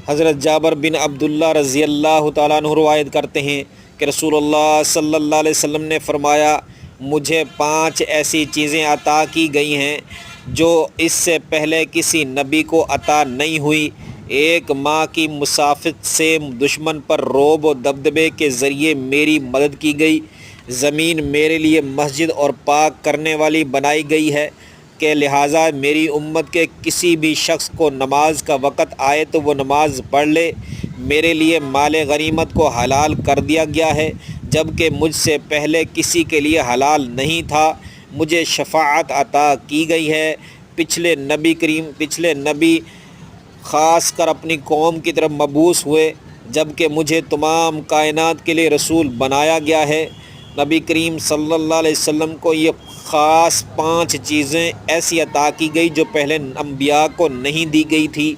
حضرت جابر بن عبداللہ رضی اللہ تعالیٰ عنہ روایت کرتے ہیں کہ رسول اللہ صلی اللہ علیہ وسلم نے فرمایا، مجھے 5 ایسی چیزیں عطا کی گئی ہیں جو اس سے پہلے کسی نبی کو عطا نہیں ہوئی۔ ایک ماں کی مسافت سے دشمن پر رعب و دبدبے کے ذریعے میری مدد کی گئی۔ زمین میرے لیے مسجد اور پاک کرنے والی بنائی گئی ہے کہ لہٰذا میری امت کے کسی بھی شخص کو نماز کا وقت آئے تو وہ نماز پڑھ لے۔ میرے لیے مال غنیمت کو حلال کر دیا گیا ہے جبکہ مجھ سے پہلے کسی کے لیے حلال نہیں تھا۔ مجھے شفاعت عطا کی گئی ہے۔ پچھلے نبی خاص کر اپنی قوم کی طرف مبعوث ہوئے جبکہ مجھے تمام کائنات کے لیے رسول بنایا گیا ہے۔ نبی کریم صلی اللہ علیہ وسلم کو یہ خاص 5 چیزیں ایسی عطا کی گئی جو پہلے انبیاء کو نہیں دی گئی تھی۔